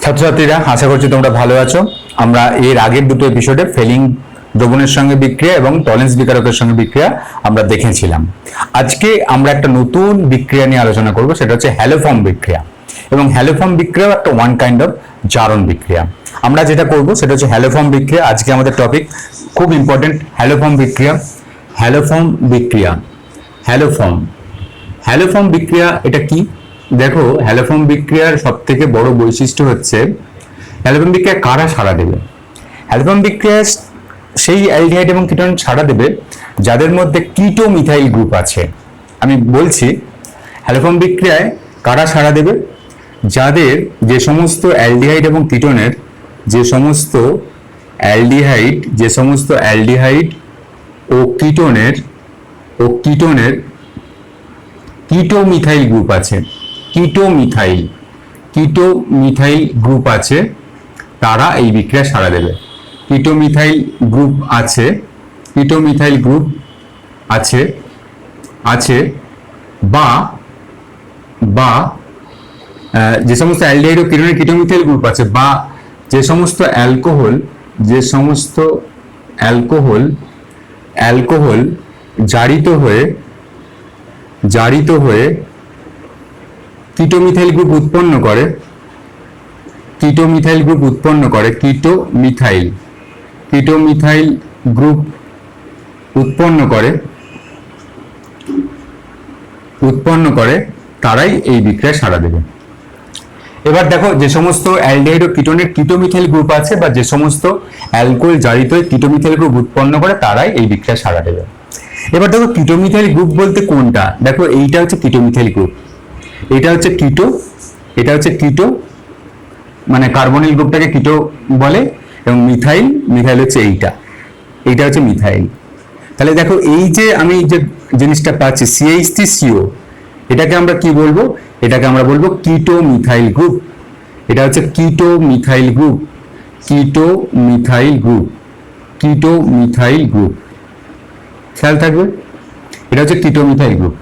ছাত্রছাত্রীরা, আশা করছি তোমরা ভালো আছো। আমরা এর আগের দুটো এপিসোডে ফেলিং দ্রবণের সঙ্গে বিক্রিয়া এবং টলেন্স বিকারকের সঙ্গে বিক্রিয়া আমরা দেখেছিলাম। আজকে আমরা একটা নতুন বিক্রিয়া নিয়ে আলোচনা করব, সেটা হচ্ছে হ্যালোফর্ম বিক্রিয়া। এবং হ্যালোফর্ম বিক্রিয়া একটা ওয়ান কাইন্ড অফ জারণ বিক্রিয়া। আমরা যেটা করব সেটা হচ্ছে হ্যালোফর্ম বিক্রিয়া। আজকে আমাদের টপিক খুব ইম্পর্টেন্ট, হ্যালোফর্ম বিক্রিয়া। হ্যালোফর্ম বিক্রিয়া, হ্যালোফর্ম হ্যালোফর্ম বিক্রিয়া এটা কি? দেখো, হ্যালোফর্ম বিক্রিয়ার সব থেকে বড় বৈশিষ্ট্য হচ্ছে হ্যালোফর্ম বিক্রিয়া কারা সাড়া দেবে। হ্যালোফর্ম বিক্রিয়া সেই অ্যালডিহাইড এবং কিটোন সাড়া দেবে যাদের মধ্যে কিটো মিথাইল গ্রুপ আছে। আমি বলছি, হ্যালোফর্ম বিক্রিয়ায় কারা সাড়া দেবে? যাদের যে সমস্ত অ্যালডিহাইড এবং কিটোনের যে সমস্ত অ্যালডিহাইড ও কিটোনের কিটো মিথাইল গ্রুপ আছে, কিটো মিথাইল গ্রুপ আছে, তারা এই বিক্রিয়া সাড়া দেবে। কিটো মিথাইল গ্রুপ আছে বা যে সমস্ত অ্যালডিহাইড ও কিটোনের কিটো মিথাইল গ্রুপ আছে, বা যে সমস্ত অ্যালকোহল জারিত হয়ে কিটো মিথাইল গ্রুপ উৎপন্ন করে, কিটো মিথাইল গ্রুপ উৎপন্ন করে তারাই এই বিক্রিয়ায় সাড়া দেবে। এবার দেখো, যে সমস্ত অ্যালডিহাইড ও কিটোনের কিটো মিথাইল গ্রুপ আছে বা যে সমস্ত অ্যালকোহল জারিত হয়ে কিটো মিথাইল গ্রুপ উৎপন্ন করে তারাই এই বিক্রিয়ায় সাড়া দেবে। এবার দেখো, কিটো মিথাইল গ্রুপ বলতে কোনটা? দেখো, এইটা হচ্ছে কিটো মিথাইল গ্রুপ, এটা হচ্ছে কিটো, মানে কার্বনিল গ্রুপটাকে কিটো বলে, এবং মিথাইল হচ্ছে এইটা হচ্ছে মিথাইল। তাহলে দেখো, এই যে আমি যে জিনিসটা পাচ্ছি CH3CO, এটাকে আমরা কি বলবো? এটাকে আমরা বলবো কিটো মিথাইল গ্রুপ। এটা হচ্ছে কিটো মিথাইল গ্রুপ। খেয়াল থাকবে, এটা হচ্ছে কিটো মিথাইল গ্রুপ।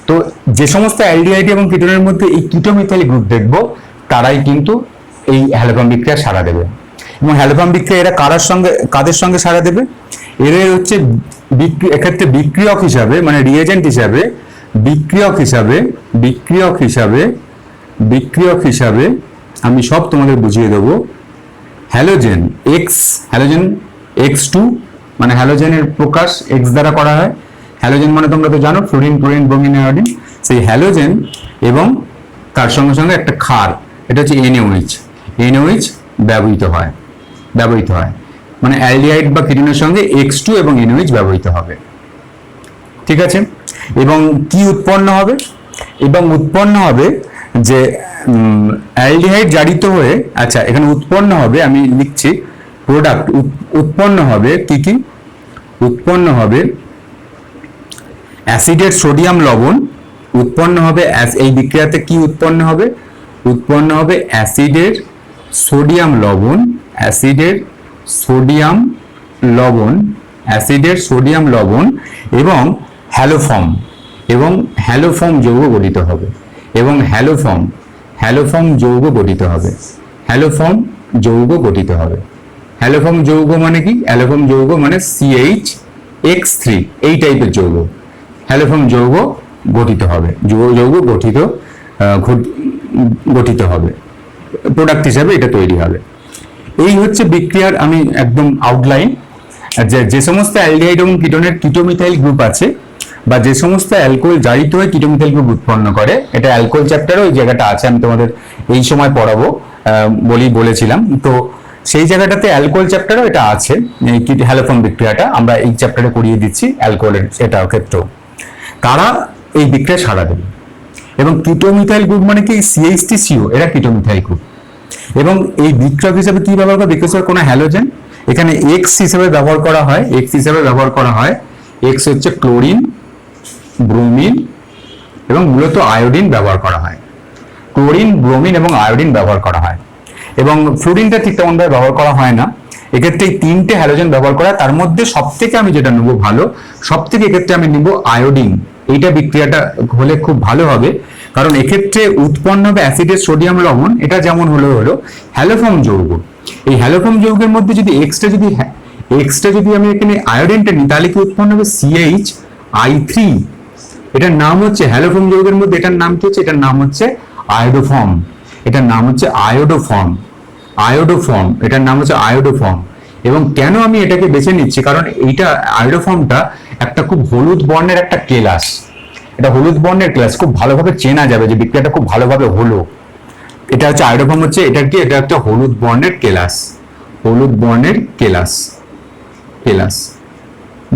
তো যে সমস্ত অ্যালডিহাইড এবং কিটোনের মধ্যে এই কিটো মিথাইল গ্রুপ দেখবো, তারাই কিন্তু এই হ্যালোফর্ম বিক্রিয়া সাড়া দেবে। এবং হ্যালোফর্ম বিক্রিয়া এরা কাদের সঙ্গে সাড়া দেবে? এরা হচ্ছে এক্ষেত্রে বিক্রিয়ক হিসাবে, মানে রিয়েজেন্ট হিসাবে, বিক্রিয়ক হিসাবে আমি সব তোমাদের বুঝিয়ে দেবো। হ্যালোজেন X2, মানে হ্যালোজেনের প্রকাশ X দ্বারা করা হয়। হ্যালোজেন মানে তোমরা তো জানো, ফ্লোরিন, ক্লোরিন, ব্রোমিন, আয়োডিন। সেই হ্যালোজেন এবং তার সঙ্গে সঙ্গে একটা ক্ষার, এটা হচ্ছে NaOH ব্যবহৃত হয়। মানে অ্যালডিহাইড বা কিটোনের সঙ্গে X2 এবং NaOH ব্যবহৃত হবে। ঠিক আছে? এবং কি উৎপন্ন হবে? যে অ্যালডিহাইড জারিত হয়ে, আচ্ছা, এখানে উৎপন্ন হবে, আমি লিখছি প্রোডাক্ট, উৎপন্ন হবে কি? উৎপন্ন হবে অ্যাসিডের সোডিয়াম লবণ, এই বিক্রিয়াতে কি উৎপন্ন হবে? অ্যাসিডের সোডিয়াম লবণ এবং হ্যালোফর্ম যৌগ গঠিত হবে। হ্যালোফর্ম যৌগ মানে কি? হ্যালোফর্ম যৌগ মানে CH3, এই টাইপের যৌগ। হ্যালোফর্ম যৌগ গঠিত হবে, গঠিত হবে, প্রোডাক্ট হিসাবে এটা তৈরি হবে। এই হচ্ছে বিক্রিয়ার আমি একদম আউটলাইন। যে সমস্ত অ্যালডিহাইড এবং কিটোনের কিটো মিথাইল গ্রুপ আছে, বা যে সমস্ত অ্যালকোহল জারিত হয়ে কিটো মিথাইল গ্রুপ উৎপন্ন করে, এটা অ্যালকোহল চ্যাপ্টারে ওই জায়গাটা আছে, আমি তোমাদের এই সময় পড়াবো বলেছিলাম। তো সেই জায়গাটাতে অ্যালকোহল চ্যাপ্টারও এটা আছে, হ্যালোফর্ম বিক্রিয়াটা আমরা এই চ্যাপ্টারে করিয়ে দিচ্ছি অ্যালকোহলের এটা ক্ষেত্রেও। তারা এই বিক্রিয়া সাড়া দেবে। এবং কিটো মিথাইল গ্রুপ মানে কি? CH3CO, এরা কিটো মিথাইল গ্রুপ। এবং এই বিক্রিয়ক হিসাবে কি ব্যবহার করা? বিকজ কোনো হ্যালোজেন, এখানে X হিসেবে ব্যবহার করা হয়। X হচ্ছে ক্লোরিন, ব্রোমিন এবং মূলত আয়োডিন ব্যবহার করা হয়। এবং ফ্লোরিনটা ঠিক তেমনভাবে ব্যবহার করা হয় না। এক্ষেত্রে এই তিনটে হ্যালোজেন ব্যবহার করা, তার মধ্যে সব থেকে আমি যেটা নেবো সব থেকে এক্ষেত্রে আমি নিব আয়োডিন। এইটা বিক্রিয়াটা হলে খুব ভালো হবে, কারণ এক্ষেত্রে উৎপন্ন হবে অ্যাসিডের সোডিয়াম লবণ, এটা যেমন হলো হ্যালোফর্ম যৌগ। এই হ্যালোফর্ম যৌগের মধ্যে যদি এক্সট্রা যদি আমি এখানে আয়োডিনটা নিই, তাহলে কি উৎপন্ন হবে CH3। এটার নাম হচ্ছে হ্যালোফর্ম যৌগের মধ্যে, এটার নাম কি হচ্ছে, এটার নাম হচ্ছে আয়োডোফর্ম। এটার নাম হচ্ছে আয়োডোফর্ম, এটার নাম হচ্ছে আয়োডোফর্ম। এবং কেন আমি এটাকে বেছে নিচ্ছি, কারণ এইটা আয়োডোফর্মটা একটা খুব হলুদ বর্ণের একটা কেলাস। এটা হলুদ বর্ণের কেলাস, খুব ভালোভাবে চেনা যাবে যে বিক্রিয়াটা খুব ভালোভাবে হলো। এটা হচ্ছে আয়োডোফর্ম, হচ্ছে এটা কি, এটা একটা হলুদ বর্ণের কেলাস, হলুদ বর্ণের কেলাস।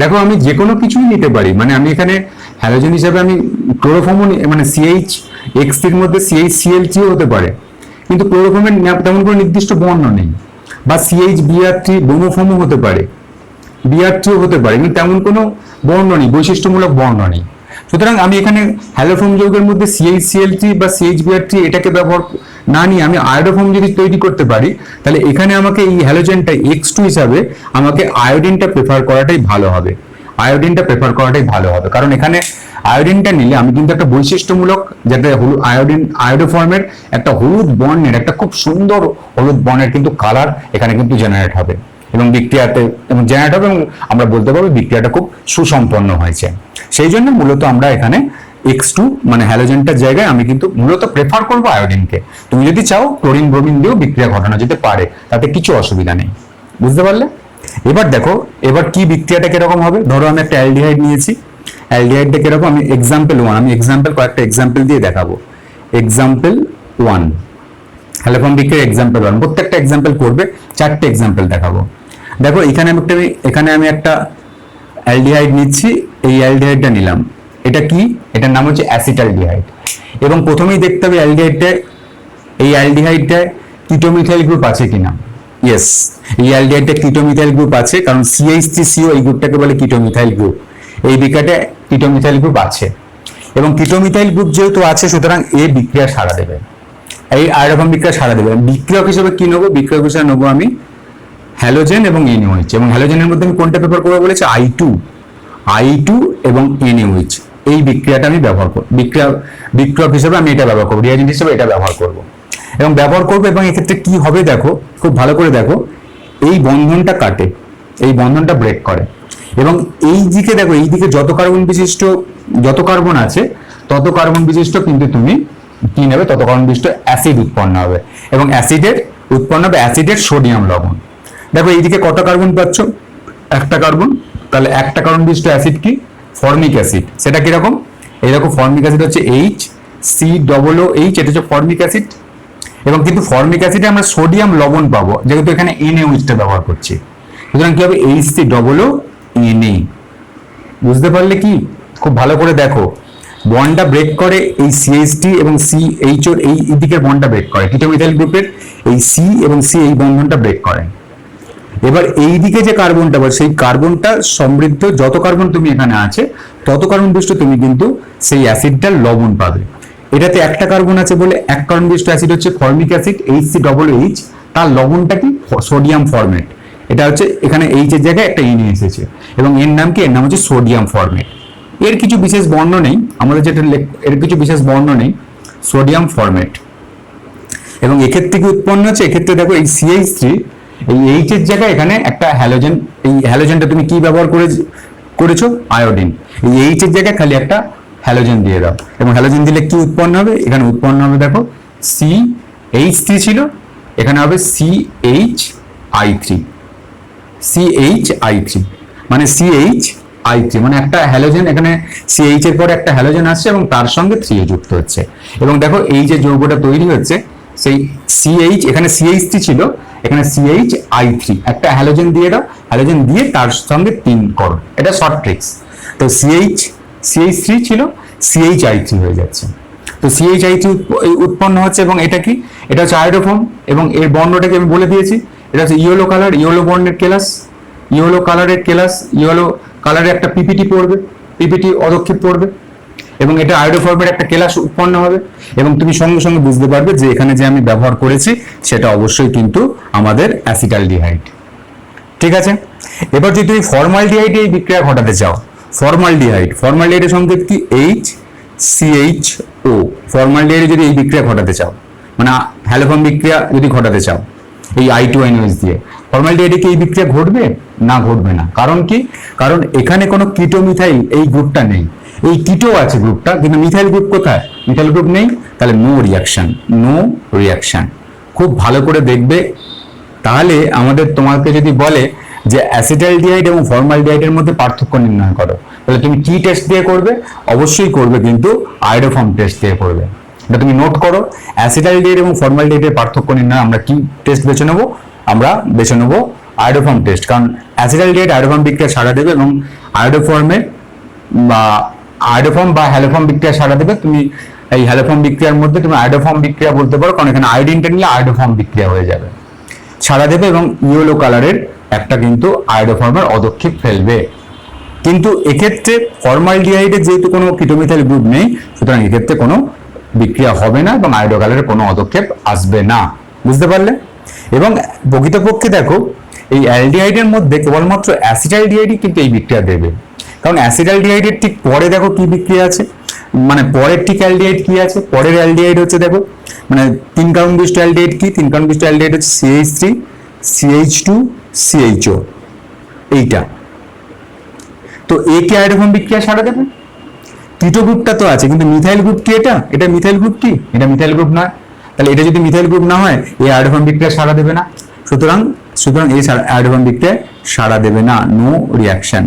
দেখো আমি যে কোনো কিছুই নিতে পারি, মানে আমি এখানে হ্যালোজেন হিসাবে আমি ক্লোরোফর্মও মানে CH3 এর মধ্যে CHCl3 হতে পারে, কিন্তু ক্লোরোফর্মের তেমন কোনো নির্দিষ্ট বর্ণ নেই। বা CHBr3 ব্রোমোফর্মও হতে পারে, Br3 হতে পারে, কিন্তু তেমন কোনো বর্ণ নেই, বৈশিষ্ট্যমূলক বর্ণ নেই। সুতরাং আমি এখানে হ্যালোফর্ম যৌগের মধ্যে CHCl3 বা CHBr3 এটাকে ব্যবহার না নিয়ে আমি আয়োডোফর্ম যদি তৈরি করতে পারি, তাহলে এখানে আমাকে এই হ্যালোজেনটা X2 হিসাবে আমাকে আয়োডিনটা প্রেফার করাটাই ভালো হবে। কারণ এখানে আয়োডিনটা নিলে আমি কিন্তু একটা বৈশিষ্ট্যমূলক, যেটা আয়োডোফর্মের একটা হলুদ বর্ণের, একটা খুব সুন্দর হলুদ বর্ণের কিন্তু কালার এখানে কিন্তু জেনারেট হবে এবং বিক্রিয়াতে জেনারেট হবে, এবং আমরা বলতে পারবো বিক্রিয়াটা খুব সুসম্পন্ন হয়েছে। সেই জন্য মূলত আমরা এখানে X2 মানে হ্যালোজেনটার জায়গায় আমি কিন্তু মূলত প্রেফার করবো আয়োডিনকে। তুমি যদি চাও ক্লোরিন ব্রোমিন দিয়েও বিক্রিয়া ঘটানো যেতে পারে, তাতে কিছু অসুবিধা নেই। বুঝতে পারলে? এবার দেখো এবার কি বিক্রিয়াটা কিরকম হবে। ধরো আমি একটা অ্যালডিহাইড নিয়েছি, অ্যালডিহাইডটা কিরকম, আমি কয়েকটা এক্সাম্পল দিয়ে দেখাবো। এক্সাম্পল 1, হ্যালোফর্ম বিক্রিয়ার এক্সাম্পল 1, প্রত্যেকটা এক্সাম্পল করবে, 4টে এক্সাম্পল দেখাবো। দেখো এখানে আমি একটা অ্যালডিহাইড নিচ্ছি, এই অ্যালডিহাইডটা নিলাম, এটা কি, এটার নাম হচ্ছে অ্যাসিটালডিহাইড। এবং প্রথমেই দেখতে হবে এই অ্যালডিহাইডটায় কিটোমিথাইল গ্রুপ আছে কিনা। ইয়েস, এই অ্যালডিহাইডটা কিটোমিথাইল গ্রুপ আছে, কারণ CH3CO এই গ্রুপটাকে বলে কিটোমিথাইল গ্রুপ। এই বিক্রিয়াতে কিটোমিথাইল গ্রুপ আছে, এবং কিটোমিথাইল গ্রুপ যেহেতু আছে, সুতরাং এই বিক্রিয়া সাড়া দেবে, এই আয়োডোফর্ম বিক্রিয়া সাড়া দেবে। বিক্রিয়ক হিসেবে কি নেবো, বিক্রিয়ক হিসেবে নেবো আমি হ্যালোজেন এবং NaOH। এবং হ্যালোজেনের মধ্যে আমি কোনটা ব্যবহার করবো বলেছি, I2 এবং NaOH। এই বিক্রিয়াটা আমি ব্যবহার করব, বিক্রিয়ক হিসেবে আমি এটা ব্যবহার করবো, রিয়াজেন্ট হিসেবে এটা ব্যবহার করব এবং এক্ষেত্রে কি হবে দেখো, খুব ভালো করে দেখো, এই বন্ধনটা কাটে, এই বন্ধনটা ব্রেক করে, এবং এই দিকে দেখো, এই দিকে যত কার্বন আছে তত কার্বন বিশিষ্ট কিন্তু তুমি কি নেবে, তত কার্বন বিশিষ্ট অ্যাসিড উৎপন্ন হবে, এবং অ্যাসিডের সোডিয়াম লবণ। দেখো এইদিকে কত কার্বন পাচ্ছ, একটা কার্বন, তাহলে একটা কার্বন বিশিষ্ট অ্যাসিড কি, ফর্মিক অ্যাসিড। সেটা কিরকম, এই দেখো ফর্মিক অ্যাসিড হচ্ছে HCOOH, এটা হচ্ছে ফর্মিক অ্যাসিড। এবং কিন্তু ফর্মিক অ্যাসিডে আমরা সোডিয়াম লবণ পাবো, যেহেতু এখানে NaOH ব্যবহার করছি, সুতরাং কি হবে, HCOONA। বুঝতে পারলে কি, খুব ভালো করে দেখো, বন্ডটা ব্রেক করে এই CH3 এবং CHO, এই দিকের বন্ডটা ব্রেক করে, কিটোমিথাইল গ্রুপের এই C এবং C এই বন্ধনটা ব্রেক করে। এবার এই দিকে যে কার্বনটা, সেই কার্বনটা সমৃদ্ধ, যত কার্বন তুমি এখানে আছে তত কার্বন বিশিষ্ট তুমি কিন্তু সেই অ্যাসিডটার লবণ পাবে। এটাতে একটা কার্বন আছে বলে এক কার্বন বিশিষ্ট অ্যাসিড হচ্ছে ফর্মিক অ্যাসিড HCOOH, তার লবণটা কি, সোডিয়াম ফরমেট। এটা হচ্ছে এখানে H এর জায়গায় একটা E এসেছে, এবং এর নাম কি, এর নাম হচ্ছে সোডিয়াম ফরমেট। এর কিছু বিশেষ বর্ণ নেই, সোডিয়াম ফরমেট। এবং এক্ষেত্রে কি উৎপন্ন হচ্ছে, এক্ষেত্রে দেখো এই CH3, এই H এর জায়গায় এখানে একটা হ্যালোজেন, এই হ্যালোজেনটা তুমি কি ব্যবহার করেছো, আয়োডিন। এই H এর জায়গায় খালি একটা হ্যালোজেন দিয়ে দাও, এবং হ্যালোজেন দিলে কি উৎপন্ন হবে, এখানে উৎপন্ন হবে দেখো CH3 ছিল, এখানে হবে CHI3, মানে CHI3 মানে একটা হ্যালোজেন, এখানে CH এর পরে একটা হ্যালোজেন আসছে এবং তার সঙ্গে 3 যুক্ত হচ্ছে। এবং দেখো এই যে যৌগটা তৈরি হচ্ছে, সেই এখানে CH3 ছিল, এখানে CHI3, একটা হ্যালোজেন দিয়ে দাও, হ্যালোজেন দিয়ে তার সঙ্গে 3 করো, এটা শর্ট ট্রিক্স। তো CH3 ছিল, CHI3 হয়ে যাচ্ছে। তো CHI3 উৎপন্ন হচ্ছে, এবং এটা কি, এটা হচ্ছে আয়োডোফর্ম, এবং এর বর্ণটাকে আমি বলে দিয়েছি, এটা হচ্ছে ইয়েলো কালার, ইয়েলো বর্ণের কেলাস, ইয়েলো কালারের একটা পিপিটি অধক্ষেপ পড়বে, এবং এটা আয়োডোফর্মের একটা কেলাস উৎপন্ন হবে। এবং তুমি সঙ্গে সঙ্গে বুঝতে পারবে যে এখানে যে আমি ব্যবহার করেছি সেটা অবশ্যই কিন্তু আমাদের অ্যাসিটালডিহাইড। ঠিক আছে, এবার যদি তুমি ফর্মালডিহাইডে এই বিক্রিয়া ঘটাতে চাও, ফর্মালডিহাইডের সংকেত কি, HCHO, ফর্মালডিহাইডে যদি এই বিক্রিয়া ঘটাতে চাও, মানে হ্যালোফর্ম বিক্রিয়া যদি ঘটাতে চাও এই I2NOH দিয়ে, ফর্মালডিহাইডে কি এই বিক্রিয়া ঘটবে? না, ঘটবে না। কারণ কি? কারণ এখানে কোনো কিটো মিথাইল এই গ্রুপটা নেই। এই কিটো আছে গ্রুপটা, কিন্তু মিথাইল গ্রুপ কোথায়? মিথাইল গ্রুপ নেই, তাহলে নো রিয়াকশন, নো রিয়াকশন। খুব ভালো করে দেখবে। তাহলে আমাদের তোমাকে যদি বলে যে অ্যাসিটালডিহাইড এবং ফর্মালডিহাইডের মধ্যে পার্থক্য নির্ণয় করো, তাহলে তুমি কি টেস্ট দিয়ে করবে? অবশ্যই করবে কিন্তু আয়োডোফর্ম টেস্ট দিয়ে করবে। এটা তুমি নোট করো। অ্যাসিটালডিহাইড এবং ফর্মালডিহাইডের পার্থক্য নির্ণয় আমরা কি টেস্ট বেছে নেবো? আমরা বেছে নেবো আয়োডোফর্ম টেস্ট। কারণ অ্যাসিটালডিহাইড আয়োডোফর্ম বিক্রিয়া সাড়া দেবে এবং আয়োডোফর্মে বা আয়োডোফর্ম বা হ্যালোফর্ম বিক্রিয়া সাড়া দেবে। তুমি এই হ্যালোফর্ম বিক্রিয়ার মধ্যে তুমি আয়োডোফর্ম বিক্রিয়া বলতে পারো, কারণ এখানে আয়োডিনটা নিলে আয়োডোফর্ম বিক্রিয়া হয়ে যাবে, সাড়া দেবে এবং ইয়েলো কালারের একটা কিন্তু আয়োডোফর্মের অদক্ষেপ ফেলবে। কিন্তু এক্ষেত্রে ফর্মালডিহাইডে যেহেতু কোনো কিটোমিথাইল গ্রুপ নেই, সুতরাং এক্ষেত্রে কোনো বিক্রিয়া হবে না এবং আয়োডো কালারের কোনো অদক্ষেপ আসবে না। বুঝতে পারলে? এবং প্রকৃতপক্ষে দেখো এই অ্যালডিহাইডের মধ্যে কেবলমাত্র অ্যাসিটালডিহাইডই কিন্তু এই বিক্রিয়া দেবে। কারণ অ্যাসিটালডিহাইডের ঠিক পরে দেখো কি বিক্রিয়া আছে, মানে পরের ঠিক অ্যালডিহাইড কি আছে? পরের অ্যালডিহাইড হচ্ছে দেখো, মানে 3 কার্বন বিশিষ্ট অ্যালডিহাইড কি? 3 কার্বন বিশিষ্ট অ্যালডিহাইড হচ্ছে CH3 CH2 CHO, এইটা। তো এ কে আয়োডোফর্ম বিক্রিয়া সাড়া দেবে? কিটো গ্রুপটা তো আছে, কিন্তু মিথাইল গ্রুপ কি? এটা মিথাইল গ্রুপ কি? এটা মিথাইল গ্রুপ নয়। তাহলে এটা যদি মিথাইল গ্রুপ না হয়, এই আয়োডোফর্ম বিক্রিয়া সাড়া দেবে না। সুতরাং এই আয়োডোফর্ম বিক্রিয়া সাড়া দেবে না, নো রিয়াকশন।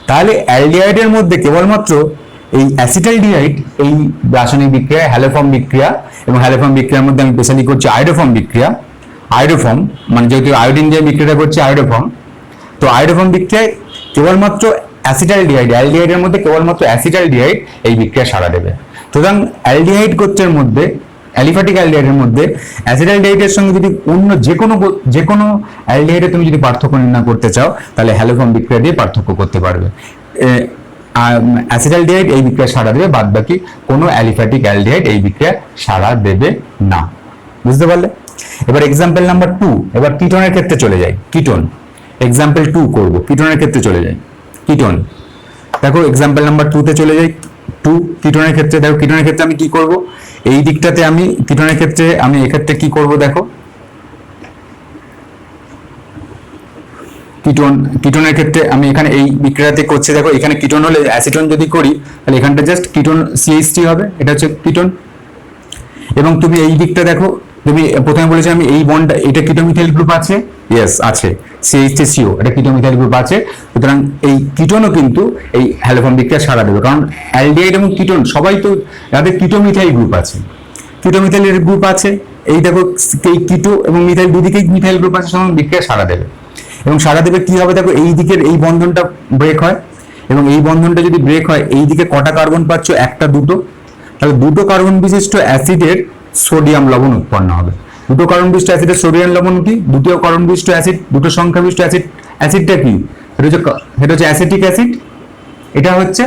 তাহলে অ্যালডিহাইডের মধ্যে কেবলমাত্র এই অ্যাসিটালডিহাইড এই রাসায়নিক বিক্রিয়া হ্যালোফর্ম বিক্রিয়া, এবং হ্যালোফর্ম বিক্রিয়ার মধ্যে আমি স্পেশালি করছি আয়োডোফর্ম বিক্রিয়া। আয়োডোফর্ম মানে যেহেতু আয়োডিন দিয়ে বিক্রিয়াটা করছে আয়োডোফর্ম, তো আয়োডোফর্ম বিক্রিয়ায় কেবলমাত্র অ্যাসিটালডিহাইড, অ্যালডিহাইডের মধ্যে কেবলমাত্র অ্যাসিটালডিহাইড এই বিক্রিয়া সাড়া দেবে। সুতরাং অ্যালডিহাইড গোত্রের মধ্যে, অ্যালিফ্যাটিক অ্যালডিহাইডের মধ্যে অ্যাসিটালডিহাইডের সঙ্গে যদি অন্য যে কোনো অ্যালডিহাইডে তুমি যদি পার্থক্য নির্ণয় করতে চাও, তাহলে হ্যালোফর্ম বিক্রিয়া দিয়ে পার্থক্য করতে পারবে। অ্যাসিটালডিহাইড এই বিক্রিয়া সাড়া দেবে, বাদ বাকি কোনো অ্যালিফ্যাটিক অ্যালডিহাইড এই বিক্রিয়া সাড়া দেবে না। বুঝতে পারলে? এবার এক্সাম্পল নাম্বার 2, এবার কিটোনের ক্ষেত্রে চলে যাই। কিটোন এক্সাম্পল 2 করব, কিটোনের ক্ষেত্রে চলে যাই। কিটোন দেখো এক্সাম্পল নাম্বার 2 তে চলে যাই। 2 কিটোনের ক্ষেত্রে দেখো, কিটোনের ক্ষেত্রে আমি কি করব? এই দিকটাতে আমি কিটোনের ক্ষেত্রে আমি এক্ষেত্রে কি করব দেখো, কিটোনের ক্ষেত্রে আমি এখানে এই বিক্রিয়াতে করছি। দেখো এখানে কিটোন হলে অ্যাসিটোন যদি করি, তাহলে এখানটা জাস্ট কিটোন CH3 হবে, এটা হচ্ছে কিটোন। এবং তুমি এই দিকটা দেখো, তুমি প্রথমে বলেছি আমি এই বন্ডটা, এটা কিটোমিথাইল গ্রুপ আছে, ইয়েস আছে, CH3CO, এটা কিটোমিথাইল গ্রুপ আছে। সুতরাং এই কিটোনও কিন্তু এই হ্যালোফর্ম বিক্রিয়া সাড়া দেবে, কারণ অ্যালডিহাইড এবং কিটোন সবাই তো তাদের কিটোমিথাইল গ্রুপ আছে, কিটোমিথাইলের গ্রুপ আছে। এই দেখো এই কিটো এবং মিথাইল দুদিকেই মিথাইল গ্রুপ আছে, সঙ্গে বিক্রিয়া সাড়া দেবে। এবং সাড়া দেবে কি হবে দেখো, এই দিকের এই বন্ধনটা ব্রেক হয়, এবং এই বন্ধনটা যদি ব্রেক হয়, এই দিকে কটা কার্বন পাচ্ছ? একটা, দুটো। তাহলে দুটো কার্বন বিশিষ্ট অ্যাসিডের সোডিয়াম লবণ উৎপন্ন হবে। দুটো কার্বন বিশিষ্ট অ্যাসিডের সোডিয়াম লবণ কি? দুটো কার্বন বিশিষ্ট অ্যাসিড, দুটো সংখ্যা বিশিষ্ট অ্যাসিড। অ্যাসিডটা কি? এটা হচ্ছে অ্যাসিটিক অ্যাসিড, এটা হচ্ছে।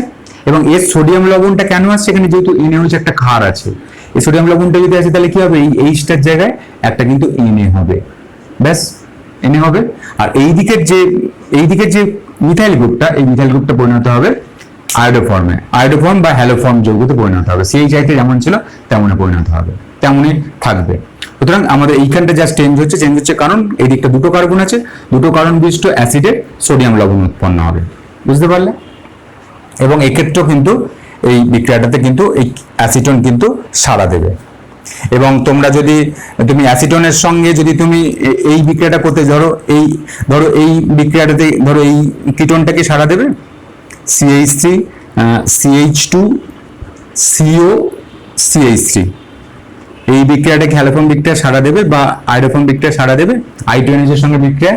এবং এর সোডিয়াম লবণটা কেন আসছে? এখানে যেহেতু NaOH একটা ক্ষার আছে, এই সোডিয়াম লবণটা যদি আসে তাহলে কি হবে? এই Hটার জায়গায় একটা কিন্তু Na হবে, ব্যাস Na হবে। আর এই দিকের যে মিথাইল গ্রুপটা, এই মিথাইল গ্রুপটা পরিণত হবে আয়োডোফর্ম বা হ্যালোফর্ম যৌগতে পরিণত হবে। CH3 যেমন ছিল তেমনই পরিণত হবে, তেমনই থাকবে। সুতরাং আমাদের এইখানটা জাস্ট চেঞ্জ হচ্ছে কারণ এই দিকটা দুটো কার্বন আছে, দুটো কার্বন বিশিষ্ট অ্যাসিডের সোডিয়াম লবণ উৎপন্ন হবে। বুঝতে পারলে? এবং এক্ষেত্রেও কিন্তু এই বিক্রিয়াটাতে কিন্তু এই অ্যাসিটোন কিন্তু সাড়া দেবে। এবং তুমি অ্যাসিটোনের সঙ্গে যদি তুমি এই বিক্রিয়াটা করতে ধরো এই বিক্রিয়াটাতে ধরো এই কিটোনটাকে সাড়া দেবে, CH3 CH2 CO CH3, এই বিক্রিয়াটাকে হ্যালোফর্ম বিক্রিয়া সাড়া দেবে বা আয়োডোফর্ম বিক্রিয়া সাড়া দেবে। I2NH এর সঙ্গে বিক্রিয়া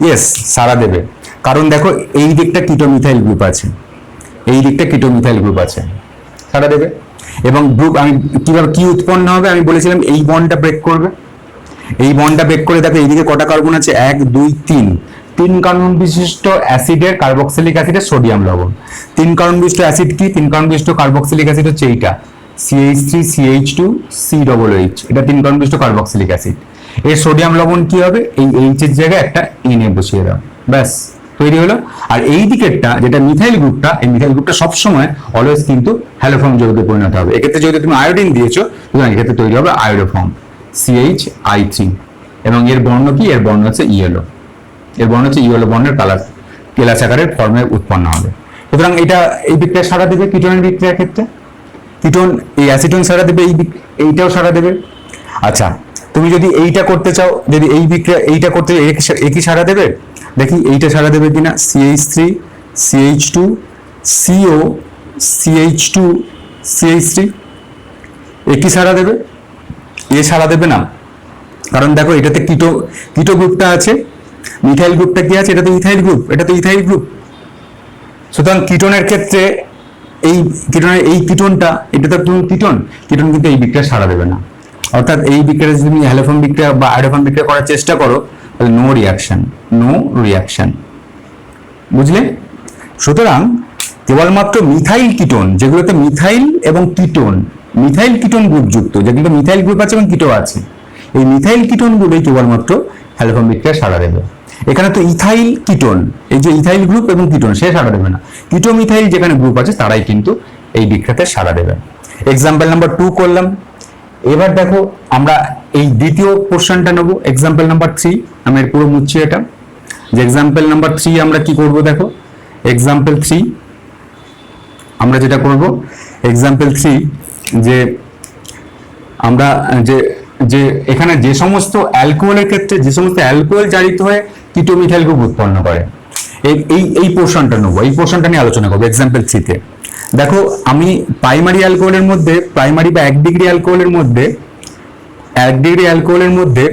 ইয়েস সাড়া দেবে, কারণ দেখো এই দিকটা কিটোমিথাইল গ্রুপ আছে, এই দিকটা কিটোমিথাইল গ্রুপ আছে, সাড়া দেবে। এবং গ্রুপ আমি কিভাবে কি উৎপন্ন হবে আমি বলেছিলাম, এই বন্ডটা ব্রেক করবে, এই বন্ডটা ব্রেক করে দেখো এইদিকে কটা কার্বন আছে? 1 2 3, 3 কার্বন বিশিষ্ট অ্যাসিডের কার্বক্সিলিক অ্যাসিডের সোডিয়াম লবণ। 3 কার্বন বিশিষ্ট অ্যাসিড কি? 3 কার্বন বিশিষ্ট কার্বক্সিলিক অ্যাসিড হচ্ছে এইটা CH3 CH2 COOH, এটা 3 কার্বন বিশিষ্ট কার্বক্সিলিক অ্যাসিড। এর সোডিয়াম লবণ কি হবে? এই H এর জায়গায় একটা Na বসিয়ে দাও, ব্যাস তৈরি হলো। আর এই দিকেরটা যেটা মিথাইল গ্রুপটা, এই মিথাইল গ্রুপটা সবসময় অলওয়েজ কিন্তু হ্যালোফর্ম যৌগে পরিণত হবে। এক্ষেত্রে যদি তুমি আয়োডিন দিয়েছো, সুতরাং এক্ষেত্রে তৈরি হবে আয়োডোফর্ম CH3। এবং এর বর্ণ কি? এর বর্ণ হচ্ছে ইয়েলো। এর বর্ণ হচ্ছে ইয়েলো বর্ণের কালার, কেলাস আকারের ফর্মে উৎপন্ন হবে। সুতরাং এটা এই বিক্রিয়া সাড়া দেবে কিটোনের বিক্রিয়ার ক্ষেত্রে। কিটোন এই অ্যাসিটোন সাড়া দেবে, এইটাও সাড়া দেবে। আচ্ছা, তুমি যদি এইটা করতে চাও, যদি এই বিক্রিয়া এইটা করতে একই সাড়া দেবে, দেখি এইটা সাড়া দেবে কিনা। CH3 CH2 CO CH2 CH3 একই সাড়া দেবে? এ সাড়া দেবে না, কারণ দেখো এটাতে কিটো গ্রুপটা আছে, মিথাইল গ্রুপটা কি আছে? এটা তো ইথাইল গ্রুপ, এটা তো ইথাইল গ্রুপ। সুতরাং কিটোনের ক্ষেত্রে এই কিটোনের এই কিটোনটা, এটা তো কিটোন কিন্তু এই বিক্রিয়া সাড়া দেবে না। অর্থাৎ এই বিক্রিয়া যদি তুমি হ্যালোফর্ম বিক্রিয়া বা আয়োডোফর্ম বিক্রিয়া করার চেষ্টা করো, তাহলে নো রিয়াকশন। বুঝলে? সুতরাং কেবলমাত্র মিথাইল কিটোন, যেগুলোতে মিথাইল এবং মিথাইল কিটোন গ্রুপ যুক্ত, যেগুলো মিথাইল গ্রুপ আছে এবং কিটো আছে, এই মিথাইল কিটোন গ্রুপেই কেবলমাত্র হ্যালোফর্ম বিক্রিয়া সাড়া দেবে। এখানে তো ইথাইল কিটোন, এই যে ইথাইল গ্রুপ এবং কিটোন, সে সাড়া দেবে না। কিটো মিথাইল যেখানে গ্রুপ আছে তারাই কিন্তু এই বিক্রিয়াতে সাড়া দেবে। এক্সাম্পল নাম্বার 2 করলাম। এবার দেখো আমরা এই দ্বিতীয় পোর্শনটা নেবো, এক্সাম্পল নাম্বার 3। আমি এর পুরো মুছছি এটা, যে এক্সাম্পল নাম্বার 3 আমরা কি করব দেখো। এক্সাম্পল 3 আমরা যেটা করব, এক্সাম্পল 3 যে আমরা যে এখানে যে সমস্ত অ্যালকোহলের ক্ষেত্রে যে সমস্ত অ্যালকোহল জারিত হয়ে কিটো মিথাইল গ্রুপ উৎপন্ন করে, এই পোর্শনটা নেবো, এই পোর্শনটা নিয়ে আলোচনা করবো এক্সাম্পল 3 তে। দেখো আমি প্রাইমারি অ্যালকোহলের মধ্যে, প্রাইমারি বা 1 ডিগ্রি অ্যালকোহলের মধ্যে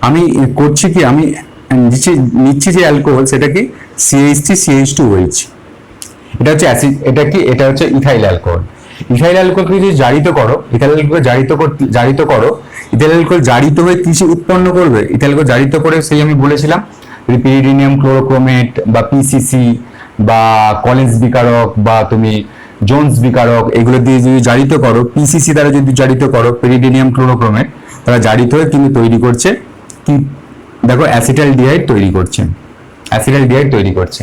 আমি করছি কি, আমি নিচ্ছি যে অ্যালকোহল, সেটা কি CH3 CH2OH। এটা হচ্ছে অ্যাসিড, এটা কি, এটা হচ্ছে ইথাইল অ্যালকোহল। ইথাইল অ্যালকোহলকে যদি জারিত করো, ইথাইল অ্যালকোহল জারিত হয়ে কিছু উৎপন্ন করবে। ইথাইল অ্যালকোহল জারিত করে, সেই আমি বলেছিলাম পিরিডিনিয়াম ক্লোরোক্রোমেট বা PCC বা কলিন্স বিকারক বা তুমি জোন্স বিকারক, এগুলো দিয়ে যদি জারিত করো, PCC দ্বারা যদি জারিত করো, পিরিডিনিয়াম ক্লোরোক্রোমেট, তারা জারিত হয়ে কিন্তু তৈরি করছে কি, দেখো অ্যাসিটালডিহাইড তৈরি করছে।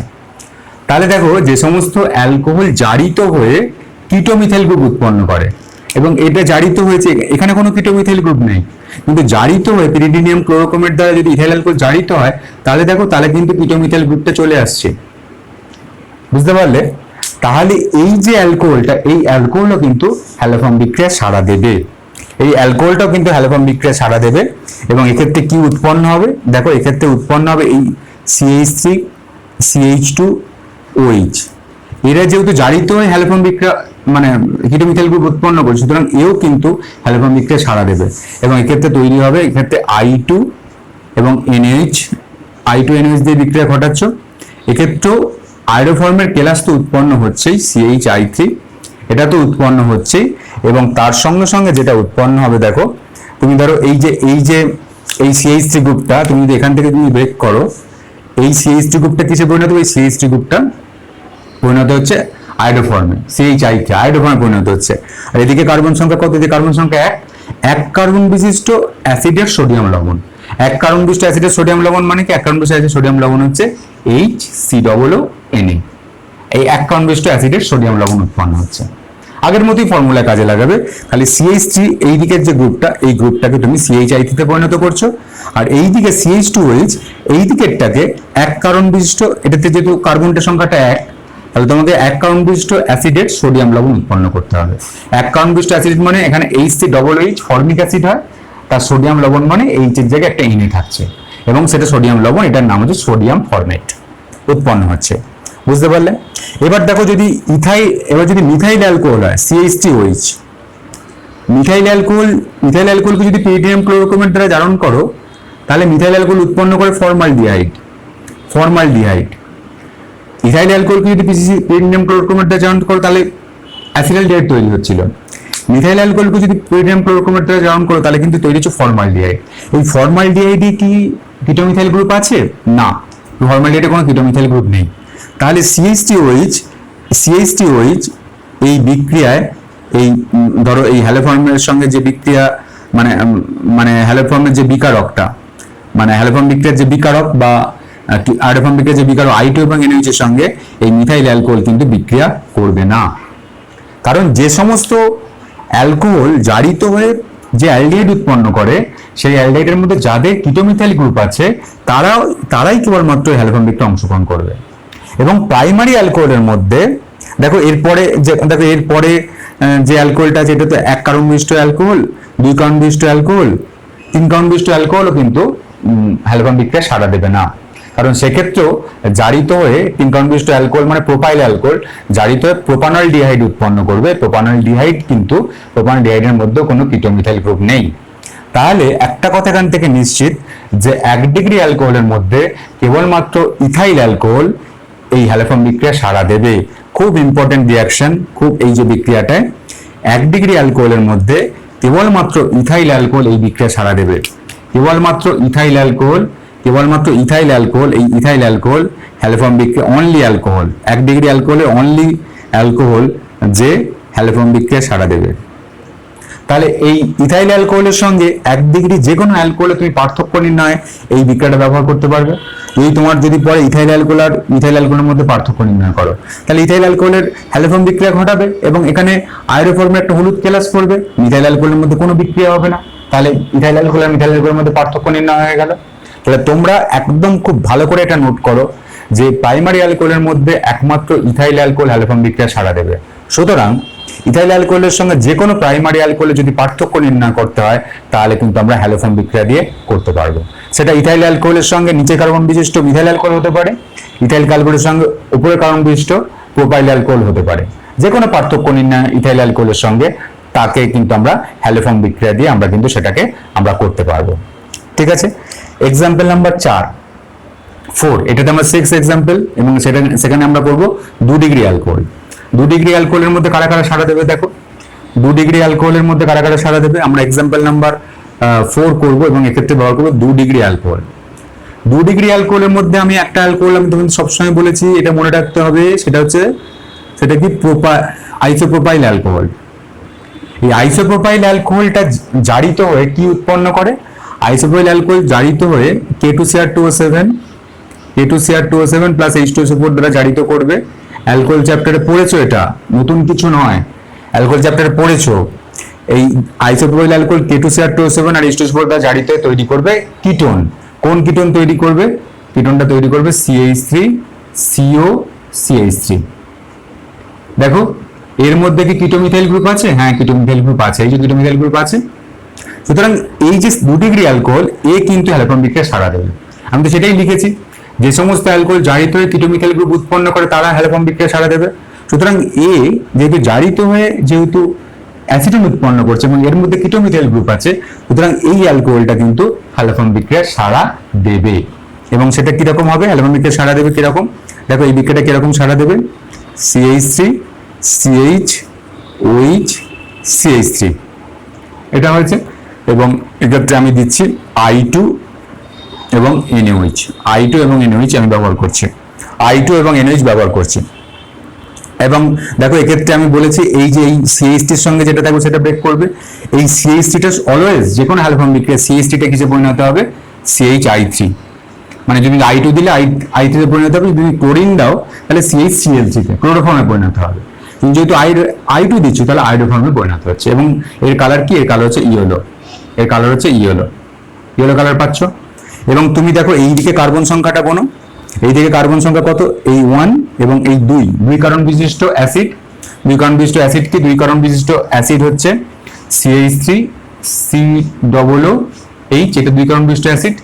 তাহলে দেখো যে সমস্ত অ্যালকোহল জারিত হয়ে কিটোমিথাইল গ্রুপ উৎপন্ন করে, এবং এটা জারিত হয়েছে, এখানে কোনো কিটোমিথাইল গ্রুপ নেই, কিন্তু জারিত হয়ে পিরিডিনিয়াম ক্লোরোক্রোমেট দ্বারা যদি ইথাইল অ্যালকোহল জারিত হয়, তাহলে দেখো তাহলে কিন্তু কিটোমিথাইল গ্রুপটা চলে আসছে। বুঝতে পারলে? তাহলে এই যে অ্যালকোহলটা, এই অ্যালকোহলও কিন্তু হ্যালোফর্ম বিক্রিয়া সাড়া দেবে। এবং এক্ষেত্রে কি উৎপন্ন হবে দেখো, এক্ষেত্রে উৎপন্ন হবে এই CH3 CH2OH। এরা যেহেতু জারিত হয়ে হ্যালোফর্ম বিক্রিয়া মানে কিটোমিথাইল গ্রুপ উৎপন্ন করে, সুতরাং এও কিন্তু হ্যালোফর্ম বিক্রিয়া সাড়া দেবে। এবং এক্ষেত্রে তৈরি হবে, এক্ষেত্রে I2 এবং NH দিয়ে বিক্রিয়া ঘটাচ্ছ। এক্ষেত্রেও আয়োডোফর্মের কেলাস তো উৎপন্ন হচ্ছেই, CHI3, এটা তো উৎপন্ন হচ্ছেই। এবং তার সঙ্গে সঙ্গে যেটা উৎপন্ন হবে দেখো, তুমি ধরো এই এই CH3 গ্রুপটা তুমি যদি এখান থেকে তুমি ব্রেক করো, এই CH3 গ্রুপটা কিসে পরিণত হবে? এই CH3 গ্রুপটা পরিণত হচ্ছে আয়োডোফর্মে, CHI3 আয়োডোফর্মে পরিণত হচ্ছে। আর এদিকে কার্বন সংখ্যা কত? এদিকে কার্বন সংখ্যা 1। 1 কার্বন বিশিষ্ট অ্যাসিডের সোডিয়াম লবণ। 1 কার্বন বিশিষ্ট অ্যাসিডের সোডিয়াম লবণ মানে কি? 1 কার্বন বিশিষ্ট অ্যাসিডের সোডিয়াম লবণ হচ্ছে HCOONA। এই 1 কার্বন বিশিষ্ট অ্যাসিডের সোডিয়াম লবণ উৎপন্ন হচ্ছে। আগের মতোই ফর্মুলা কাজে লাগাবে, খালি CH3 এই দিকের যে গ্রুপটা, এই গ্রুপটাকে তুমি CHI3 তে পরিণত করছো, আর এই দিকে CH2OH এই দিকেরটাকে 1 কার্বন বিশিষ্ট, এটাতে যেহেতু কার্বনটার সংখ্যাটা 1, তাহলে তোমাকে 1 কার্বন বিশিষ্ট অ্যাসিডের সোডিয়াম লবণ উৎপন্ন করতে হবে। 1 কার্বন বিশিষ্ট অ্যাসিড মানে এখানে HCOOH ফর্মিক অ্যাসিড হয়, তার সোডিয়াম লবণ মানে H এর জায়গায় একটা Na থাকছে, এবং সেটা সোডিয়াম লবণ, এটার নাম হচ্ছে সোডিয়াম ফরমেট উৎপন্ন হচ্ছে। বুঝতে পারলে? এবার দেখো যদি মিথাইল অ্যালকোহল হয় CH3OH, মিথাইল অ্যালকোহলকে যদি পিরিডিনিয়াম ক্লোরোক্রোমেট দ্বারা জারণ করো, তাহলে মিথাইল অ্যালকোহল উৎপন্ন করে ফর্মালডিহাইড। ইথাইল অ্যালকোহলকে যদি পিরিডিনিয়াম ক্লোরোক্রোমেট দ্বারা জারণ করো, তাহলে অ্যাসিটালডিহাইড তৈরি হচ্ছিল। মিথাইল অ্যালকোহলকে যদি পিরিডিনিয়াম ক্লোরোক্রোমেট দ্বারা জারণ করো, তাহলে কিন্তু তৈরি হচ্ছে ফর্মালডিহাইড। এই ফর্মালডিহাইডে কি কিটোমিথাইল গ্রুপ আছে? না, ফর্মালডিহাইডে কোনো কিটোমিথাইল গ্রুপ নেই। তাহলে CH3OH এই বিক্রিয়ায়, এই ধরো এই হ্যালোফর্মের সঙ্গে যে বিক্রিয়া মানে হ্যালোফর্মের যে বিকারকটা, মানে হ্যালোফর্ম বিক্রিয়ার যে বিকারক বা আয়োডোফর্ম বিক্রিয়া যে বিক্রিয়া I2 এবং NaOH এর সঙ্গে এই মিথাইল অ্যালকোহল কিন্তু বিক্রিয়া করবে না। কারণ যে সমস্ত অ্যালকোহল জারিত হয়ে যে অ্যালডিহাইড উৎপন্ন করে সেই অ্যালডিহাইডের মধ্যে যাদের কিটোমিথাইল গ্রুপ আছে তারাই কেবলমাত্র হ্যালোফর্ম বিক্রিয়া অংশগ্রহণ করবে। এবং প্রাইমারি অ্যালকোহলের মধ্যে দেখো এরপরে যে অ্যালকোহলটা আছে এটা তো 1 কার্বন বিশিষ্ট অ্যালকোহল, 2 কার্বন বিশিষ্ট অ্যালকোহল, 3 কার্বন বিশিষ্ট অ্যালকোহলও কিন্তু হ্যালোফর্ম বিক্রিয়া সাড়া দেবে না। কারণ সেক্ষেত্রেও জারিত হয়ে 3 কার্বন বিশিষ্ট অ্যালকোহল মানে প্রোপাইল অ্যালকোহল জারিত হয়ে প্রোপানল ডিহাইড উৎপন্ন করবে। প্রোপানল ডিহাইড কিন্তু প্রোপানল ডিহাইডের মধ্যে কোনো কিটোমিথাইল গ্রুপ নেই। তাহলে একটা কথা এখান থেকে নিশ্চিত যে 1 ডিগ্রি অ্যালকোহলের মধ্যে কেবলমাত্র ইথাইল অ্যালকোহল এই হ্যালোফর্ম বিক্রিয়া সাড়া দেবে। খুব ইম্পর্টেন্ট রিঅ্যাকশন, খুব এই যে বিক্রিয়াটায় 1 ডিগ্রি অ্যালকোহলের মধ্যে কেবলমাত্র ইথাইল অ্যালকোহল এই বিক্রিয়া সাড়া দেবে। কেবলমাত্র ইথাইল অ্যালকোহল এই ইথাইল অ্যালকোহল হ্যালোফর্ম বিক্রিয়া অনলি অ্যালকোহল 1 ডিগ্রি অ্যালকোহলে অনলি অ্যালকোহল যে হ্যালোফর্ম বিক্রিয়া সাড়া দেবে। তাহলে এই ইথাইল অ্যালকোহলের সঙ্গে 1 ডিগ্রি যে কোনো অ্যালকোহলে তুমি পার্থক্য নির্ণয় এই বিক্রিয়াটা ব্যবহার করতে পারবে। তোমার যদি পরে ইথাইল অ্যালকোহল আর মিথাইল অ্যালকোহলের মধ্যে পার্থক্য নির্ণয় করো তাহলে ইথাইল অ্যালকোহলের হ্যালোফর্ম বিক্রিয়া ঘটাবে এবং এখানে আয়োডোফর্মের একটা হলুদ কেলাস পড়বে, মিথাইল অ্যালকোহলের মধ্যে কোনো বিক্রিয়া হবে না। তাহলে ইথাইল অ্যালকোহল আর মিথাইল অ্যালকোহলের মধ্যে পার্থক্য নির্ণয় হয়ে গেল। তাহলে তোমরা একদম খুব ভালো করে এটা নোট করো যে প্রাইমারি অ্যালকোহলের মধ্যে একমাত্র ইথাইল অ্যালকোহল হ্যালোফর্ম বিক্রিয়া সাড়া দেবে। সুতরাং ইথাইল অ্যালকোহলের সঙ্গে যে কোনো প্রাইমারি অ্যালকোহলে যদি পার্থক্য নির্ণয় করতে হয় তাহলে কিন্তু আমরা হ্যালোফর্ম বিক্রিয়া দিয়ে করতে পারবো। সেটা ইথাইল অ্যালকোহলের সঙ্গে নিচে কার্বন বিশিষ্ট মিথাইল অ্যালকোহল হতে পারে, ইথাইল অ্যালকোহলের সঙ্গে উপরে কার্বন বিশিষ্ট প্রোপাইল অ্যালকোহল হতে পারে। যে কোনো পার্থক্য নির্ণয় ইথাইল অ্যালকোহলের সঙ্গে তাকে কিন্তু আমরা হ্যালোফর্ম বিক্রিয়া দিয়ে আমরা কিন্তু সেটাকে আমরা করতে পারবো। ঠিক আছে, এক্সাম্পল নাম্বার 4 এটাতে আমরা 6 এক্সাম্পল এবং সেখানে আমরা করবো 2 ডিগ্রি অ্যালকোহল। 2 ডিগ্রি অ্যালকোহলের মধ্যে কারা কারা সাড়া দেবে দেখো। 2 ডিগ্রি অ্যালকোহলের মধ্যে কারা কারা সাড়া দেবে আমরা এক্সাম্পল নাম্বার 4 করব এবং এক্ষেত্রে ব্যবহার করবো 2 ডিগ্রি অ্যালকোহল। 2 ডিগ্রি অ্যালকোহলের মধ্যে আমি একটা অ্যালকোহল আমি তোমাদের সবসময় বলেছি এটা মনে রাখতে হবে, সেটা কি আইসোপ্রোপাইল অ্যালকোহল। এই আইসোপ্রোপাইল অ্যালকোহলটা জারিত হয়ে কি উৎপন্ন করে? আইসোপ্রোপাইল অ্যালকোহল জারিত হয়ে K2CR2O7 প্লাস H2SO4 দ্বারা জারিত করবে। অ্যালকোহল চ্যাপ্টারে পড়েছো, এটা নতুন কিছু নয়, অ্যালকোহল চ্যাপ্টারে পড়েছো। এই আইসোপ্রোপাইল অ্যালকোহল K2CR2O7 আর H2SO4 দ্বারা জারিত হয়ে তৈরি করবে কিটোন। কোন কিটোন তৈরি করবে? কিটোনটা তৈরি করবে CH3COCH3। দেখো এর মধ্যে কি কিটোমিথাইল গ্রুপ আছে? হ্যাঁ, কিটোমিথাইল গ্রুপ আছে, এই যে কিটোমিথাইল গ্রুপ আছে। সুতরাং এই যে 2 ডিগ্রি অ্যালকোহল এ কিন্তু হ্যালোফর্ম বিক্রিয়া সাড়া দেবে। আমি তো সেটাই লিখেছি, যে সমস্ত অ্যালকোহল জারিত হয়ে কিটোমিথাইল গ্রুপ উৎপন্ন করে তারা হ্যালোফর্ম বিক্রিয়া সাড়া দেবে। সুতরাং এ যেহেতু জারিত হয়ে যেহেতু অ্যাসিটন উৎপন্ন করছে এবং এর মধ্যে কিটোমিথাইল গ্রুপ আছে, সুতরাং এই অ্যালকোহলটা কিন্তু হ্যালোফর্ম বিক্রিয়া সাড়া দেবে। এবং সেটা কিরকম হবে? হ্যালোফর্ম বিক্রিয়া সাড়া দেবে কিরকম? দেখো এই বিক্রিয়াটা কিরকম সাড়া দেবে? CH3CHOH CH3 এটা হয়েছে। এবং এক্ষেত্রে আমি দিচ্ছি I2 এবং NaOH, I2 এবং NaOH আমি ব্যবহার করছি, I2 এবং NaOH ব্যবহার করছি। এবং দেখো এক্ষেত্রে আমি বলেছি এই যে এই CH3 এর সঙ্গে যেটা থাকবে সেটা ব্রেক করবে। এই CH3টা অলওয়েজ যে কোনো হ্যালোফর্ম বিক্রিয়া CH3টা কিসে পরিণত হবে? CHI3। মানে যদি I2 দিলে I3 তে পরিণত হবে, যদি ক্লোরিন দাও তাহলে CHCl3 তে ক্লোরোফর্মে পরিণত হবে। তুমি যেহেতু I2 দিচ্ছ তাহলে আয়োডোফর্মে পরিণত হচ্ছে। এবং এর কালার কি? এর কালার হচ্ছে ইয়েলো, ইয়েলো কালার পাচ্ছ। এবং তুমি দেখো এই দিকে কার্বন সংখ্যাটা বলো, এই দিকে কার্বন সংখ্যা কত? এই 1 এবং এই 2 কার্বন বিশিষ্ট অ্যাসিড। 2 কার্বন বিশিষ্ট অ্যাসিড কি? 2 কার্বন বিশিষ্ট অ্যাসিড হচ্ছে CH3COOH, এটা 2 কার্বন বিশিষ্ট অ্যাসিড।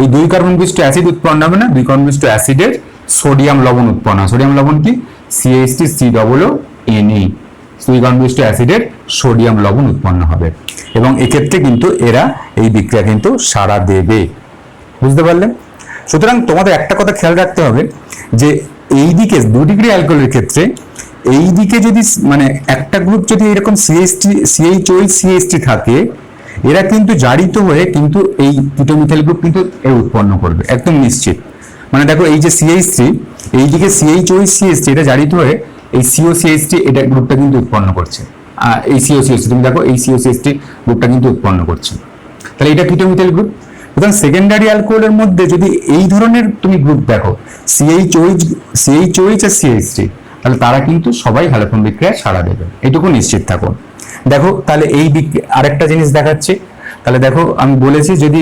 এই 2 কার্বন বিশিষ্ট অ্যাসিড উৎপন্ন হবে না, 2 কার্বন বিশিষ্ট অ্যাসিডের সোডিয়াম লবণ উৎপন্ন হয়। সোডিয়াম লবণ কি? CH3COONA। 2 কার্বন বিশিষ্ট অ্যাসিডের সোডিয়াম লবণ উৎপন্ন হবে এবং এক্ষেত্রে কিন্তু এরা এই বিক্রিয়া কিন্তু সাড়া দেবে। বুঝতে পারলে? সুতরাং তোমাদের একটা কথা খেয়াল রাখতে হবে যে এই দিকে 2 ডিগ্রি অ্যালকোহলের ক্ষেত্রে এই দিকে যদি মানে একটা গ্রুপ যদি এরকম CHOH CH3 থাকে, এরা কিন্তু জারিত হয়ে কিন্তু এই কিটোমিথাইল গ্রুপ কিন্তু এর উৎপন্ন করবে, একদম নিশ্চিত। মানে দেখো এই যে CH3 এই দিকে CHOH CH3 এটা জারিত হয়ে এই COCH3 এটা গ্রুপটা কিন্তু উৎপন্ন করছে। এই COCH3 তুমি দেখো এই COCH3 গ্রুপটা কিন্তু উৎপন্ন করছে। তাহলে এটা কিটোমিথাইল গ্রুপ। সুতরাং সেকেন্ডারি অ্যালকোহলের মধ্যে যদি এই ধরনের তুমি গ্রুপ দেখো সিএইচওইচ আর সিএইচ3, তাহলে তারা কিন্তু সবাই হ্যালোফর্ম বিক্রিয়ায় সাড়া দেবে, এটুকু নিশ্চিত থাকো। দেখো তাহলে এই আরেকটা জিনিস দেখাচ্ছি। তাহলে দেখো আমি বলেছি যদি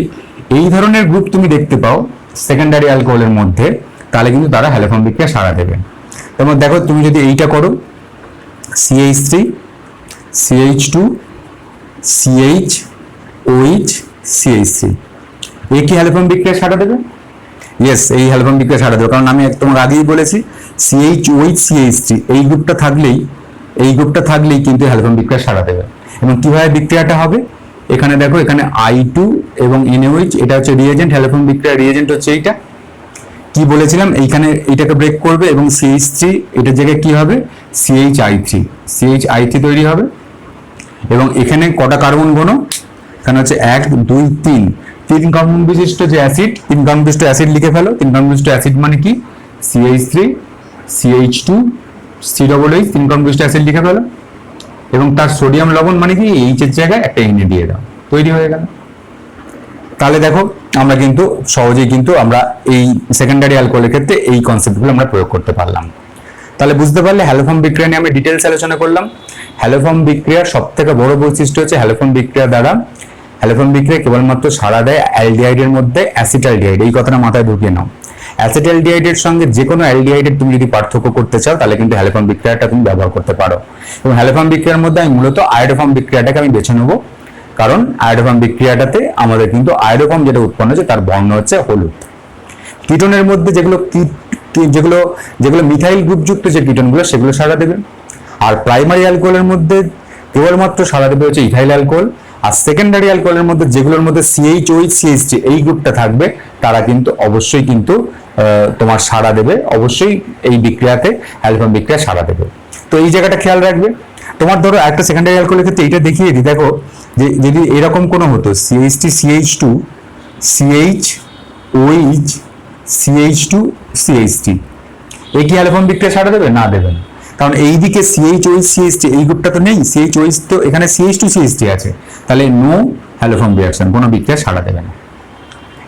এই ধরনের গ্রুপ তুমি দেখতে পাও সেকেন্ডারি অ্যালকোহলের মধ্যে, তাহলে কিন্তু তারা হ্যালোফর্ম বিক্রিয়া সাড়া দেবে। যেমন দেখো তুমি যদি এইটা করো CH3 CH2 CHOH CH3, এই কি হ্যালোফর্ম বিক্রিয়া সাড়া দেবে? ইয়েস, এই হ্যালোফর্ম বিক্রিয়া সাড়া দেবে, কারণ আমি তোমার আগেই বলেছি CHOH CH3 এই গ্রুপটা থাকলেই কিন্তু হ্যালোফর্ম বিক্রিয়া সাড়া দেবে। এবং কিভাবে বিক্রিয়াটা হবে এখানে দেখো, এখানে I2 এবং NaOH, এটা হচ্ছে রিয়েজেন্ট, হ্যালোফর্ম বিক্রিয়া রিয়েজেন্ট হচ্ছে এইটা। কি বলেছিলাম, এইখানে এইটাকে ব্রেক করবে এবং CH3 এটার জায়গায় কি হবে CHI3 তৈরি হবে। এবং এখানে কটা কার্বন ঘন, এখানে হচ্ছে 1 2 3 তিন কার্বন বিশিষ্ট যে অ্যাসিড, তিন কার্বন বিশিষ্ট অ্যাসিড লিখে ফেলো। তিন কার্বন বিশিষ্ট অ্যাসিড মানে কি CH3 CH2 COOH, তিন কার্বন বিশিষ্ট অ্যাসিড লিখে ফেলো। এবং তার সোডিয়াম লবণ মানে কি H এর জায়গায় একটা Na দিয়ে দাও, তৈরি হয়ে গেল। তাহলে দেখো আমরা কিন্তু সহজেই কিন্তু আমরা এই সেকেন্ডারি অ্যালকোহলের ক্ষেত্রে এই কনসেপ্টগুলো আমরা প্রয়োগ করতে পারলাম। তাহলে বুঝতে পারলে হ্যালোফর্ম বিক্রিয়া নিয়ে আমি ডিটেলস আলোচনা করলাম। হ্যালোফর্ম বিক্রিয়ার সবথেকে বড় বৈশিষ্ট্য হচ্ছে হ্যালোফর্ম বিক্রিয়া কেবলমাত্র সাড়া দেয় অ্যালডিহাইডের মধ্যে অ্যাসিটালডিহাইড, এই কথাটা মাথায় ঢুকিয়ে নাও। অ্যাসিটালডিহাইডের সঙ্গে যে কোনো অ্যালডিহাইডের তুমি যদি পার্থক্য করতে চাও তাহলে কিন্তু হ্যালোফর্ম বিক্রিয়াটা তুমি ব্যবহার করতে পারো। এবং হ্যালোফর্ম বিক্রিয়ার মধ্যে আমি মূলত আয়োডোফর্ম বিক্রিয়াটাকে আমি বেছে নেবো, কারণ আয়োডোফর্ম বিক্রিয়াটাতে আমাদের কিন্তু আয়োডোফর্ম যেটা উৎপন্ন হচ্ছে তার বর্ণ হচ্ছে হলুদ। কিটোনের মধ্যে যেগুলো মিথাইল গ্রুপযুক্ত যে কিটোনগুলো সেগুলো সাড়া দেবে। আর প্রাইমারি অ্যালকোহলের মধ্যে কেবলমাত্র সাড়া দেবে হচ্ছে ইথাইল অ্যালকোহল। আর সেকেন্ডারি অ্যালকোহলের মধ্যে যেগুলোর মধ্যে CHOH CH3 এই গ্রুপটা থাকবে তারা কিন্তু অবশ্যই কিন্তু তোমার সাড়া দেবে, অবশ্যই এই বিক্রিয়াতে হ্যালোফর্ম বিক্রিয়া সাড়া দেবে। তো এই জায়গাটা খেয়াল রাখবে। তোমার ধরো একটা সেকেন্ডারি অ্যালকোহলের ক্ষেত্রে এইটা দেখিয়ে দিই, দেখো যে যদি এরকম কোনো হতো CH3 CH2 CHOH CH2 CH3, এই কি হ্যালোফর্ম বিক্রিয়া সাড়া দেবে? না, দেবে না। কারণ এইদিকে CHOH CH3 এই গ্রুপটা তো নেই, CHOH তো এখানে CH2 CH3 আছে, তাহলে নো হ্যালোফর্ম রিঅ্যাকশন, কোনো বিক্রিয়া সাড়া দেবে না।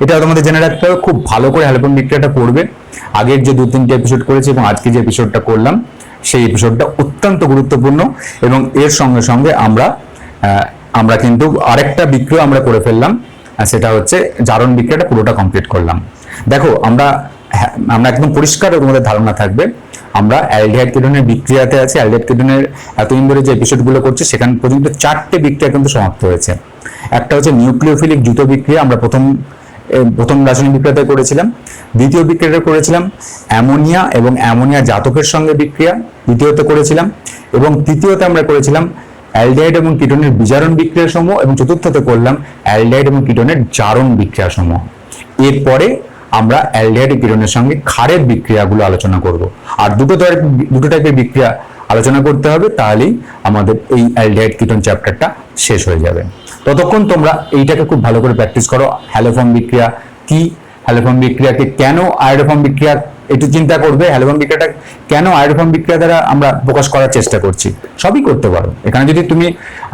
এটা তোমাদের জেনে রাখতে হবে, খুব ভালো করে হ্যালোফর্ম বিক্রিয়াটা পড়বে। আগের যে 2-3টে এপিসোড করেছি এবং আজকে যে এপিসোডটা করলাম সেই এপিসোডটা অত্যন্ত গুরুত্বপূর্ণ। এবং এর সঙ্গে সঙ্গে আমরা কিন্তু আরেকটা বিক্রিয়া আমরা করে ফেললাম, সেটা হচ্ছে জারণ বিক্রিয়াটা পুরোটা কমপ্লিট করলাম। দেখো আমরা একদম পরিষ্কার তোমাদের ধারণা থাকবে, আমরা অ্যালডিহাইড কিটোনের বিক্রিয়াতে আছে। অ্যালডিহাইড কিটোনের এতদিন ধরে যে এপিসোডগুলো করছি সেখান পর্যন্ত 4টে বিক্রিয়া কিন্তু সমাপ্ত হয়েছে। একটা হচ্ছে নিউক্লিওফিলিক দ্রুত বিক্রিয়া, আমরা প্রথম রাসায়নিক বিক্রিয়াতে করেছিলাম। দ্বিতীয় বিক্রিয়াটা করেছিলাম অ্যামোনিয়া এবং অ্যামোনিয়া জাতকের সঙ্গে বিক্রিয়া, দ্বিতীয়তে করেছিলাম। এবং তৃতীয়তে আমরা করেছিলাম অ্যালডিহাইড এবং কিটোনের বিজারণ বিক্রিয়া সমূহ, এবং চতুর্থতে করলাম অ্যালডিহাইড এবং কিটোনের জারণ বিক্রিয়া সমূহ। এরপরে আমরা অ্যালডিহাইড কিটোনের সঙ্গে ক্ষারের বিক্রিয়াগুলো আলোচনা করব। আর দুটো টাইপের বিক্রিয়া আলোচনা করতে হবে, তাহলেই আমাদের এই অ্যালডিহাইড কিটোন চ্যাপ্টারটা শেষ হয়ে যাবে। ততক্ষণ তোমরা এইটাকে খুব ভালো করে প্র্যাকটিস করো। হ্যালোফর্ম বিক্রিয়া কি, হ্যালোফর্ম বিক্রিয়াকে কেন আয়োডোফর্ম বিক্রিয়া, একটু চিন্তা করবে হ্যালোফর্ম বিক্রিয়াটা কেন আয়োডোফর্ম বিক্রিয়া দ্বারা আমরা প্রকাশ করার চেষ্টা করছি। সবই করতে পারো, এখানে যদি তুমি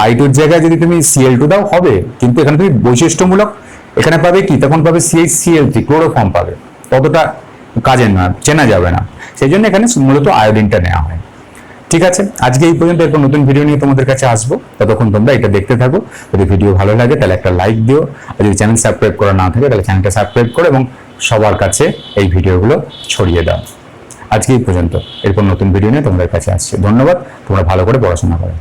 I2 জায়গায় যদি তুমি Cl2 দাও হবে, কিন্তু এখানে তুমি বৈশিষ্ট্যমূলক এখানে পাবে কি, তখন পাবে CHCl3 ক্লোরোফর্ম পাবে, ততটা কাজের না, চেনা যাবে না, সেই জন্য এখানে মূলত আয়োডিনটা নেওয়া হয়। ঠিক আছে, আজকে এই পর্যন্ত। এরপর নতুন ভিডিও নিয়ে তোমাদের কাছে আসবো, ততক্ষণ তোমরা এটা দেখতে থাকো। যদি ভিডিও ভালো লাগে তাহলে একটা লাইক দিও, আর যদি চ্যানেল সাবস্ক্রাইব করা না থাকে তাহলে চ্যানেলটা সাবস্ক্রাইব করো এবং সবার কাছে এই ভিডিওগুলো ছড়িয়ে দাও। আজকে এই পর্যন্ত, এরপর নতুন ভিডিও নিয়ে তোমাদের কাছে আসছে। ধন্যবাদ, তোমরা ভালো করে পড়াশোনা করো।